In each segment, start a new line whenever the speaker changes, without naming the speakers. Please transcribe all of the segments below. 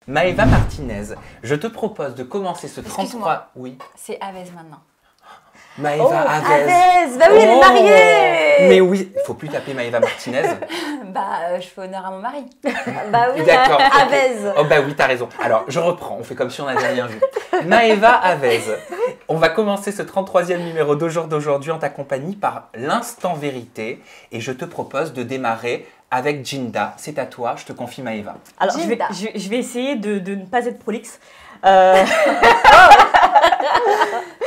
Maëva Martinez, je te propose de commencer ce 33... Oui.
C'est Avez maintenant.
Maëva Avez.
Avez. Bah oui, elle est mariée.
Mais oui, il faut plus t'appeler Maëva Martinez.
Je fais honneur à mon mari.
Bah oui,
D'accord.
Avez.
Oh bah oui, t'as raison. Alors, je reprends, on fait comme si on n'avait rien vu. Maëva Avez, on va commencer ce 33e numéro d'aujourd'hui en ta compagnie par l'instant vérité. Et je te propose de démarrer avec Jinda. C'est à toi, je te confie Maëva.
Alors,
Jinda.
je vais essayer de ne pas être prolixe.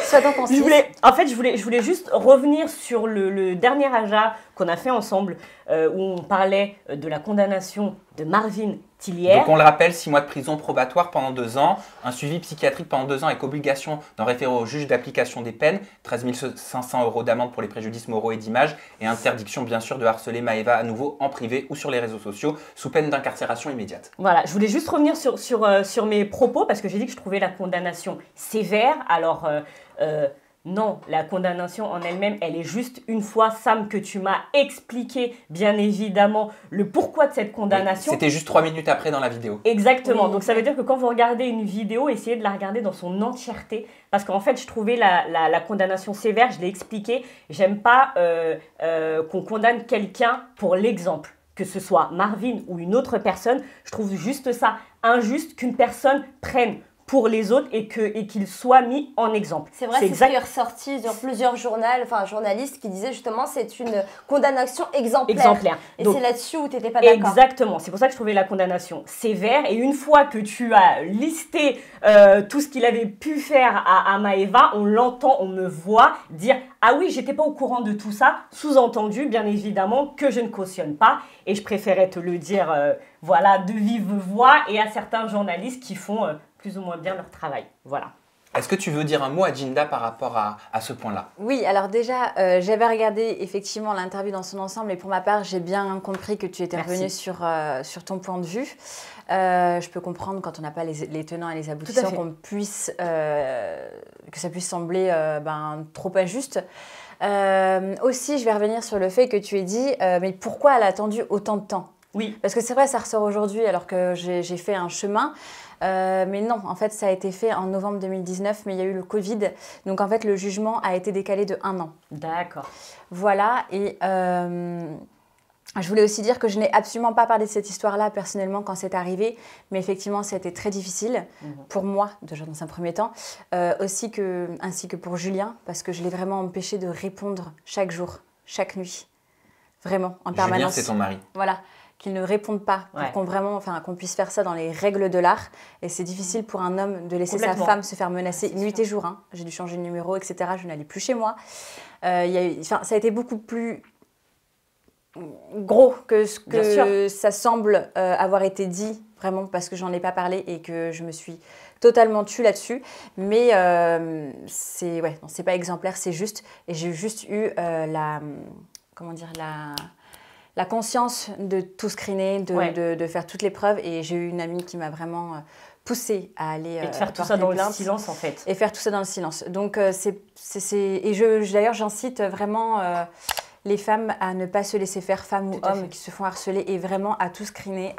Sois donc concise.
Je voulais juste revenir sur le dernier AJA qu'on a fait ensemble, où on parlait de la condamnation de Marvin Tillières.
Donc on le rappelle, 6 mois de prison probatoire pendant 2 ans, un suivi psychiatrique pendant 2 ans avec obligation d'en référer au juge d'application des peines, 13 500 € d'amende pour les préjudices moraux et d'image, et interdiction bien sûr de harceler Maëva à nouveau en privé ou sur les réseaux sociaux, sous peine d'incarcération immédiate.
Voilà, je voulais juste revenir sur mes propos, parce que j'ai dit que je trouvais la condamnation sévère. Alors, non, la condamnation en elle-même, elle est juste une fois, Sam, que tu m'as expliqué, bien évidemment, le pourquoi de cette condamnation.
C'était juste 3 minutes après dans la vidéo.
Exactement,
Oui.
Donc ça veut dire que quand vous regardez une vidéo, essayez de la regarder dans son entièreté, parce qu'en fait, je trouvais la condamnation sévère, je l'ai expliqué, j'aime pas qu'on condamne quelqu'un pour l'exemple. Que ce soit Marvin ou une autre personne, je trouve juste ça injuste qu'une personne prenne pour les autres et qu'il soit mis en exemple.
C'est vrai, c'est ce qui est ressorti sur plusieurs journalistes qui disaient justement c'est une condamnation exemplaire. Et c'est là-dessus où tu n'étais pas d'accord.
Exactement, c'est pour ça que je trouvais la condamnation sévère. Et une fois que tu as listé tout ce qu'il avait pu faire à Maëva, on l'entend, on me voit dire « Ah oui, j'étais pas au courant de tout ça », sous-entendu, bien évidemment, que je ne cautionne pas. Et je préférais te le dire voilà, de vive voix et à certains journalistes qui font plus ou moins bien leur travail. Voilà.
Est-ce que tu veux dire un mot à Jinda par rapport à ce point-là?
Oui, alors déjà, j'avais regardé effectivement l'interview dans son ensemble et pour ma part, j'ai bien compris que tu étais revenu sur ton point de vue. Je peux comprendre quand on n'a pas les tenants et les aboutissants qu'on puisse, que ça puisse sembler trop injuste. Aussi, je vais revenir sur le fait que tu aies dit mais pourquoi elle a attendu autant de temps?
Oui.
Parce que c'est vrai, ça ressort aujourd'hui alors que j'ai fait un chemin. Mais non, en fait, ça a été fait en novembre 2019, mais il y a eu le Covid. Donc, en fait, le jugement a été décalé de 1 an.
D'accord.
Voilà. Et je voulais aussi dire que je n'ai absolument pas parlé de cette histoire-là personnellement quand c'est arrivé. Mais effectivement, ça a été très difficile pour moi, déjà dans un premier temps. Ainsi que pour Julien, parce que je l'ai vraiment empêché de répondre chaque jour, chaque nuit. Vraiment, en permanence.
Julien, c'est ton mari.
Voilà. Qu'ils ne répondent pas, pour qu'on puisse faire ça dans les règles de l'art. Et c'est difficile pour un homme de laisser sa femme se faire menacer nuit et jour. Hein. J'ai dû changer de numéro, etc. Je n'allais plus chez moi. Ça a été beaucoup plus gros que ce que ça semble avoir été dit, vraiment, parce que j'en ai pas parlé et que je me suis totalement tue là-dessus. Mais c'est pas exemplaire, c'est juste. Et j'ai juste eu la conscience de tout screener, de faire toutes les preuves. Et j'ai eu une amie qui m'a vraiment poussée à aller
et de faire tout ça dans le silence, en fait.
Et faire tout ça dans le silence. Donc, d'ailleurs, j'incite vraiment les femmes à ne pas se laisser faire, femmes ou hommes qui se font harceler, et vraiment à tout screener.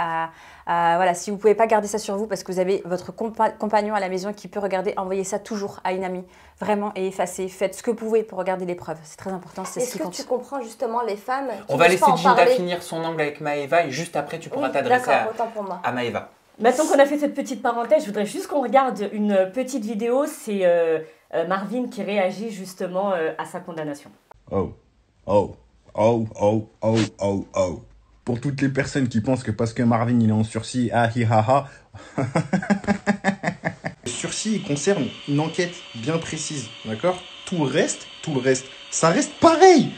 Voilà, si vous ne pouvez pas garder ça sur vous parce que vous avez votre compagnon à la maison qui peut regarder, envoyez ça toujours à une amie. Vraiment, et effacez. Faites ce que vous pouvez pour regarder les preuves. C'est très important.
Est-ce que tu comprends justement les femmes qui
On va laisser Jinda finir son angle avec Maëva et juste après, tu pourras t'adresser à Maëva.
Maintenant qu'on a fait cette petite parenthèse, je voudrais juste qu'on regarde une petite vidéo. C'est Marvin qui réagit justement à sa condamnation.
Pour toutes les personnes qui pensent que parce que Marvin il est en sursis, le sursis il concerne une enquête bien précise, d'accord? Tout le reste, ça reste pareil.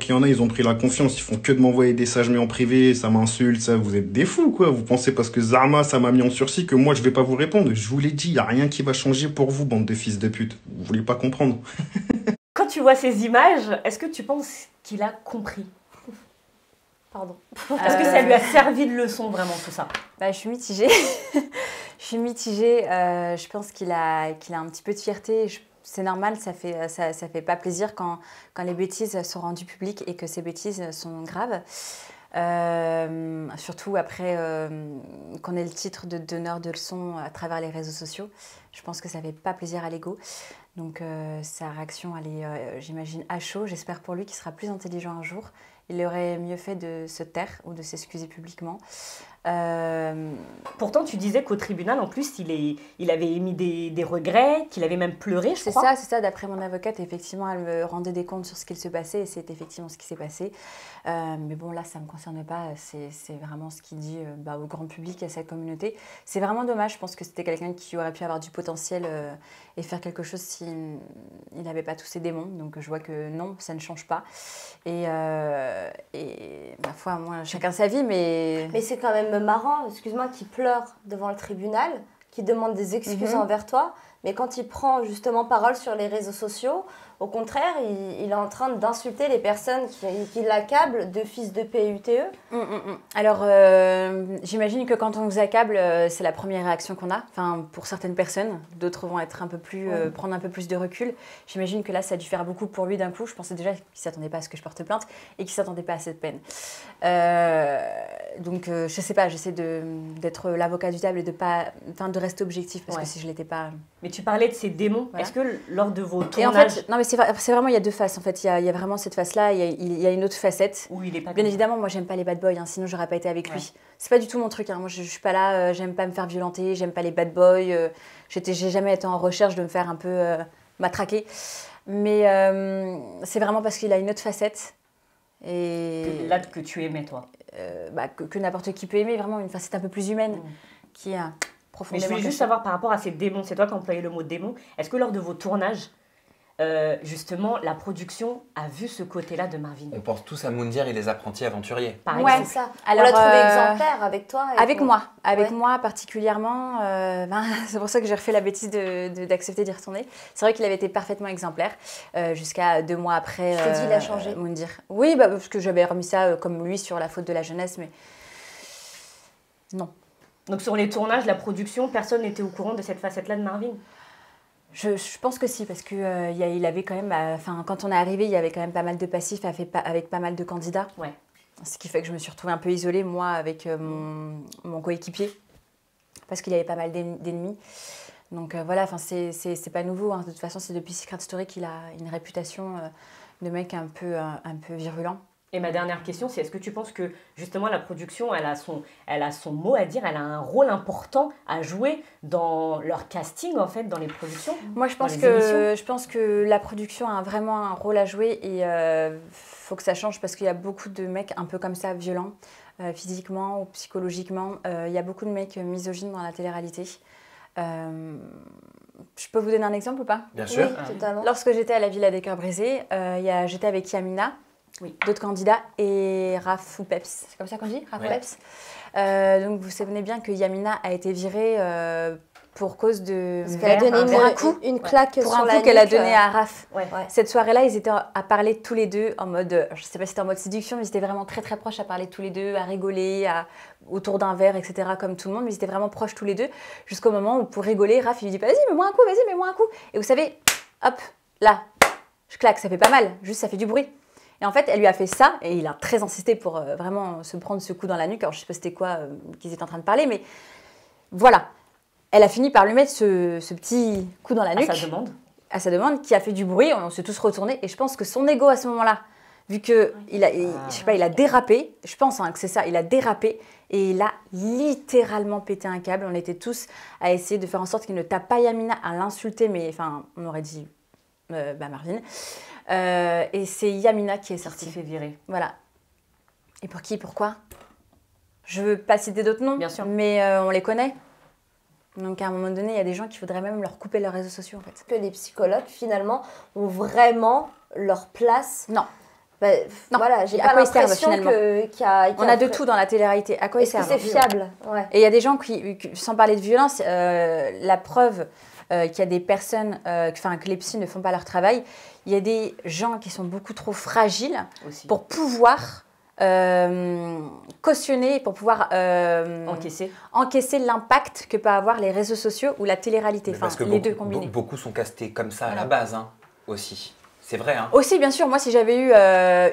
Il y en a, ils ont pris la confiance, ils font que de m'envoyer des messages en privé, ça m'insulte, ça, vous êtes des fous, quoi. Vous pensez parce que Zarma, ça m'a mis en sursis que moi, je vais pas vous répondre. Je vous l'ai dit, il n'y a rien qui va changer pour vous, bande de fils de pute. Vous voulez pas comprendre.
Quand tu vois ces images, est-ce que tu penses qu'il a compris?
Pardon.
Est-ce que ça lui a servi de leçon, vraiment, tout ça?
Je suis mitigée. Je pense qu'il a un petit peu de fierté. C'est normal, ça fait pas plaisir quand les bêtises sont rendues publiques et que ces bêtises sont graves. Surtout après qu'on ait le titre de donneur de leçons à travers les réseaux sociaux. Je pense que ça ne fait pas plaisir à l'ego. Donc sa réaction, elle est, j'imagine, à chaud. J'espère pour lui qu'il sera plus intelligent un jour. Il aurait mieux fait de se taire ou de s'excuser publiquement.
Pourtant, tu disais qu'au tribunal, en plus, il avait émis des regrets, qu'il avait même pleuré, je crois.
C'est ça. D'après mon avocate, effectivement, elle me rendait des comptes sur ce qu'il se passait et c'est effectivement ce qui s'est passé. Mais bon, là, ça ne me concerne pas. C'est vraiment ce qu'il dit au grand public, à sa communauté. C'est vraiment dommage. Je pense que c'était quelqu'un qui aurait pu avoir du potentiel et faire quelque chose s'il n'avait pas tous ses démons. Donc, je vois que non, ça ne change pas. Et ma foi, moi, chacun sa vie, mais...
Mais c'est quand même marrant, excuse-moi, qui pleure devant le tribunal, qui demande des excuses envers toi, mais quand il prend justement parole sur les réseaux sociaux, au contraire, il est en train d'insulter les personnes qui l'accablent de fils de PUTE.
Alors, j'imagine que quand on vous accable, c'est la première réaction qu'on a. Enfin, pour certaines personnes, d'autres vont être un peu plus, prendre un peu plus de recul. J'imagine que là, ça a dû faire beaucoup pour lui d'un coup. Je pensais déjà qu'il ne s'attendait pas à ce que je porte plainte et qu'il ne s'attendait pas à cette peine. Donc, je ne sais pas, j'essaie d'être l'avocat du diable et de rester objectif parce que si je ne l'étais pas...
Mais tu parlais de ces démons. Voilà. Est-ce que lors de vos tournages...
Et en fait, non, mais c'est vraiment, il y a deux faces. En fait, il y a vraiment cette face-là, il y a une autre facette.
Où il est pas
bien évidemment, moi, j'aime pas les bad boys, hein, sinon j'aurais pas été avec lui. C'est pas du tout mon truc. Hein. Moi, je suis pas là, j'aime pas me faire violenter, j'aime pas les bad boys. J'ai jamais été en recherche de me faire un peu matraquer. Mais c'est vraiment parce qu'il a une autre facette. Et
là que tu aimais, toi.
Que n'importe qui peut aimer, vraiment une facette un peu plus humaine qui est profondément...
Mais je voulais juste savoir par rapport à ces démons, c'est toi qui as employé le mot démon, est-ce que lors de vos tournages, justement, la production a vu ce côté-là de Marvin?
On pense tous à Moundir et les apprentis aventuriers.
Par exemple.
C'est ça. Alors, on l'a trouvé exemplaire avec toi.
Avec moi particulièrement. C'est pour ça que j'ai refait la bêtise d'accepter d'y retourner. C'est vrai qu'il avait été parfaitement exemplaire jusqu'à 2 mois après.
Je te dis, il a changé.
Moundir. Oui, parce que j'avais remis ça comme lui sur la faute de la jeunesse, mais non.
Donc sur les tournages, la production, personne n'était au courant de cette facette-là de Marvin?
Je pense que si, parce qu'il avait quand même... quand on est arrivé, il y avait quand même pas mal de passifs avec pas mal de candidats.
Ouais.
Ce qui fait que je me suis retrouvée un peu isolée, moi, avec mon coéquipier, parce qu'il y avait pas mal d'ennemis. Donc voilà, c'est pas nouveau. Hein. De toute façon, c'est depuis Secret Story qu'il a une réputation de mec un peu virulent.
Et ma dernière question, c'est est-ce que tu penses que justement la production, elle a son mot à dire, elle a un rôle important à jouer dans leur casting en fait, dans les productions?
Moi, je pense que la production a vraiment un rôle à jouer et faut que ça change parce qu'il y a beaucoup de mecs un peu comme ça, violents, physiquement ou psychologiquement. Il y a beaucoup de mecs misogynes dans la télé-réalité. Je peux vous donner un exemple ou pas?
Bien sûr.
Oui, totalement.
Lorsque j'étais à la Villa des Cœurs Brisés, j'étais avec Yamina. Oui. D'autres candidats et Raph ou Peps, c'est comme ça qu'on dit, Raph ou Peps. Donc vous savez bien que Yamina a été virée pour cause de...
Parce qu'elle a donné une claque
pour
sur
un
la
coup qu'elle a donné à Raph. Cette soirée-là, ils étaient à parler tous les deux en mode, je ne sais pas si c'était en mode séduction, mais ils étaient vraiment très très proches à parler tous les deux, à rigoler, autour d'un verre, etc. comme tout le monde, mais ils étaient vraiment proches tous les deux, jusqu'au moment où pour rigoler, Raph il lui dit vas-y, mets-moi un coup, vas-y, mets-moi un coup. Et vous savez, hop, là, je claque, ça fait pas mal, juste ça fait du bruit. Et en fait, elle lui a fait ça, et il a très insisté pour vraiment se prendre ce coup dans la nuque. Alors, je ne sais pas c'était quoi qu'ils étaient en train de parler, mais voilà. Elle a fini par lui mettre ce petit coup dans la nuque. À sa demande, qui a fait du bruit. On s'est tous retournés. Et je pense que son ego, à ce moment-là, vu qu'il a dérapé, je pense que c'est ça, il a dérapé, et il a littéralement pété un câble. On était tous à essayer de faire en sorte qu'il ne tape pas Yamina, à l'insulter, mais enfin, on aurait dit Marvin. Et c'est Yamina qui est sortie.
Qui s'est fait virer.
Voilà. Et pour qui, pourquoi? Je ne veux pas citer d'autres noms,
bien sûr,
mais on les connaît. Donc à un moment donné, il y a des gens qui voudraient même leur couper leurs réseaux sociaux en fait.
Que les psychologues finalement ont vraiment leur place.
Non.
Non. Voilà, j'ai pas l'impression
on a de tout dans la télé-réalité. À quoi ils servent?
C'est fiable. Ouais.
Et il y a des gens qui, sans parler de violence, la preuve qu'il y a des personnes, que les psys ne font pas leur travail, il y a des gens qui sont beaucoup trop fragiles aussi pour pouvoir cautionner, pour pouvoir encaisser l'impact que peuvent avoir les réseaux sociaux ou la télé-réalité. Enfin, les deux combinés.
Beaucoup sont castés comme ça à la base aussi. C'est vrai, hein.
Aussi, bien sûr, moi, si j'avais eu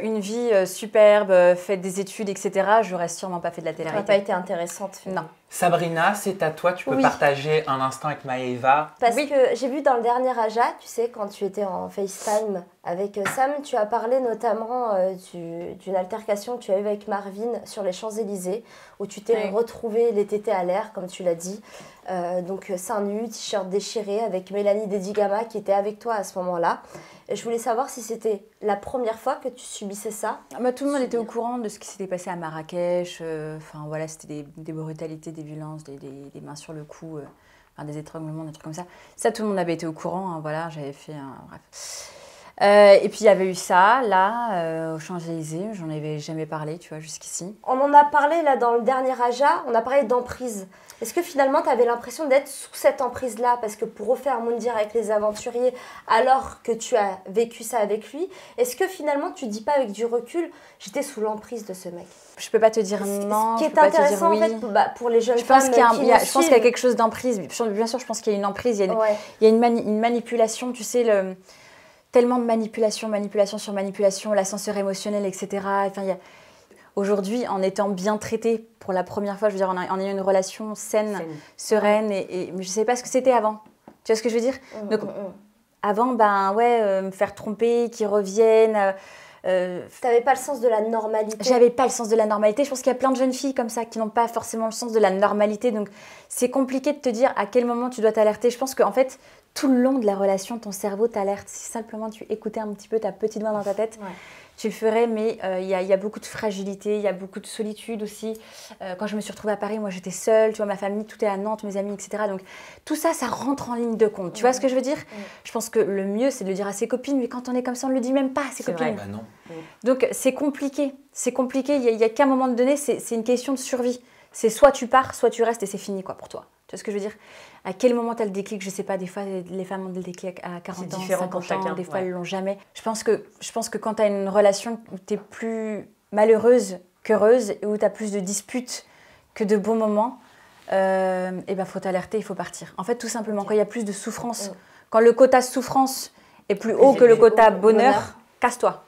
une vie superbe, fait des études, etc., j'aurais sûrement pas fait de la
Ça n'a
télé-réalité.
pas été intéressante. Finalement.
Non.
Sabrina, c'est à toi, tu peux
Oui.
partager un instant avec Maëva.
Parce que j'ai vu dans le dernier Aja, tu sais, quand tu étais en FaceTime avec Sam, tu as parlé notamment d'une altercation que tu as eue avec Marvin sur les Champs-Élysées, où tu t'es retrouvé les tétés à l'air, comme tu l'as dit. Donc seins nus, t-shirt déchiré, avec Mélanie Dedigama qui était avec toi à ce moment-là. Et je voulais savoir si c'était la première fois que tu subissais ça.
Bah, tout le monde était au courant de ce qui s'était passé à Marrakech. Enfin, voilà, c'était des brutalités, des violences, des mains sur le cou, enfin, des étranglements, des trucs comme ça. Ça, tout le monde avait été au courant. Hein, voilà, j'avais fait un... Bref. Et puis, il y avait eu ça, là, aux Champs-Élysées. J'en avais jamais parlé, tu vois, jusqu'ici.
On en a parlé, là, dans le dernier Aja, on a parlé d'emprise. Est-ce que finalement, tu avais l'impression d'être sous cette emprise-là? Parce que pour refaire Moundir avec les aventuriers, alors que tu as vécu ça avec lui, est-ce que finalement, tu dis pas avec du recul, j'étais sous l'emprise de ce mec?
Je peux pas te dire non.
Ce qui
je
est
peux pas te dire
intéressant,
oui.
en fait, pour les jeunes
Je pense
femmes
qu'il y a,
qui
il y a-
nous
je pense qu'il y a
suivent.
quelque chose d'emprise. Bien sûr, je pense qu'il y a une emprise. Il y a,
Ouais.
il y a une manipulation, tu sais, tellement de manipulation sur manipulation, l'ascenseur émotionnel, etc. Enfin, aujourd'hui, en étant bien traité pour la première fois, je veux dire, en ayant une relation saine, sereine, mais je sais pas ce que c'était avant. Tu vois ce que je veux dire? Donc, avant, me faire tromper, qu'ils reviennent.
T'avais pas le sens de la normalité.
J'avais pas le sens de la normalité. Je pense qu'il y a plein de jeunes filles comme ça qui n'ont pas forcément le sens de la normalité. Donc, c'est compliqué de te dire à quel moment tu dois t'alerter. Je pense qu'en fait, tout le long de la relation, ton cerveau t'alerte. Si simplement tu écoutais un petit peu ta petite voix dans ta tête, tu le ferais. Mais il y a beaucoup de fragilité, il y a beaucoup de solitude aussi. Quand je me suis retrouvée à Paris, moi j'étais seule. Tu vois, ma famille, tout est à Nantes, mes amis, etc. Donc, tout ça, ça rentre en ligne de compte. Tu vois ce que je veux dire? Je pense que le mieux, c'est de le dire à ses copines. Mais quand on est comme ça, on ne le dit même pas à ses copines.
Bah non.
Donc, c'est compliqué. C'est compliqué. Il y a qu'à un moment donné, c'est une question de survie. C'est soit tu pars, soit tu restes et c'est fini quoi pour toi. Tu vois ce que je veux dire? À quel moment tu as le déclic? Je sais pas, des fois les femmes ont le déclic à 40 ans, 50 ans, des fois elles l'ont jamais. Je pense que quand tu as une relation où tu es plus malheureuse qu'heureuse et où tu as plus de disputes que de bons moments, faut t'alerter, il faut partir. En fait, tout simplement, quand il y a plus de souffrance, quand le quota souffrance est plus haut que le quota bonheur, casse-toi.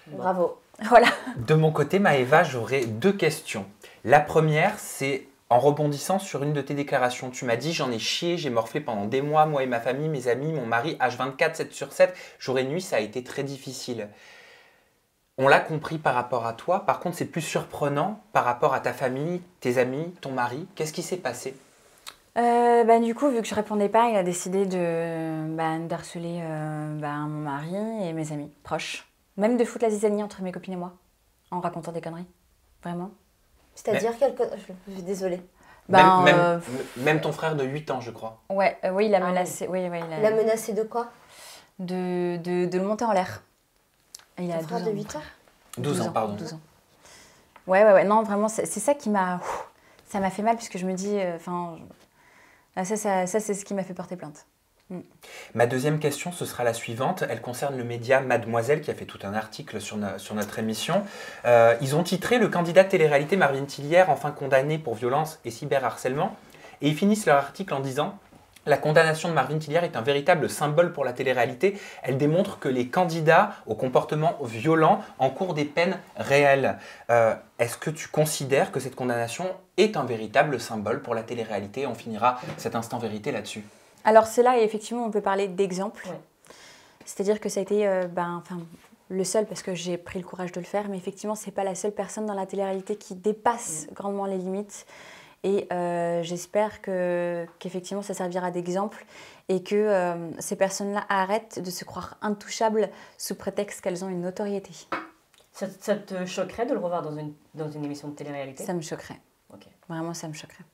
Bravo.
Voilà.
De mon côté, Maëva, j'aurais deux questions. La première, c'est en rebondissant sur une de tes déclarations. Tu m'as dit, j'en ai chié, j'ai morflé pendant des mois, moi et ma famille, mes amis, mon mari, H24, 7 sur 7, jour et nuit, ça a été très difficile. On l'a compris par rapport à toi. Par contre, c'est plus surprenant par rapport à ta famille, tes amis, ton mari. Qu'est-ce qui s'est passé?
Du coup, vu que je répondais pas, il a décidé d'harceler mon mari et mes amis proches. Même de foutre la zizanie entre mes copines et moi, en racontant des conneries. Vraiment.
C'est-à-dire je suis désolée.
Même ton frère de 8 ans, je crois.
Oui, il a menacé.
Il a menacé de quoi?
De le monter en l'air. Il a 12
frère
ans.
de 8 ans
12 ans, pardon.
12 ans. Ouais. Non, vraiment, c'est ça qui m'a... Ça m'a fait mal, puisque je me dis... ça, c'est ce qui m'a fait porter plainte.
Ma deuxième question, ce sera la suivante. Elle concerne le média Mademoiselle qui a fait tout un article sur notre émission. Ils ont titré le candidat de télé-réalité Marvin Tillière enfin condamné pour violence et cyberharcèlement. Et ils finissent leur article en disant « La condamnation de Marvin Tillière est un véritable symbole pour la télé-réalité. Elle démontre que les candidats au comportement violent encourent des peines réelles. » Est-ce que tu considères que cette condamnation est un véritable symbole pour la télé-réalité? On finira cet instant vérité là-dessus.
Alors c'est là, et effectivement, on peut parler d'exemple. Ouais. C'est-à-dire que ça a été le seul, parce que j'ai pris le courage de le faire, mais effectivement, c'est pas la seule personne dans la télé-réalité qui dépasse grandement les limites. Et j'espère qu'effectivement, ça servira d'exemple et que ces personnes-là arrêtent de se croire intouchables sous prétexte qu'elles ont une notoriété.
Ça te choquerait de le revoir dans une émission de télé-réalité?
Ça me choquerait.
Okay.
Vraiment, ça me choquerait.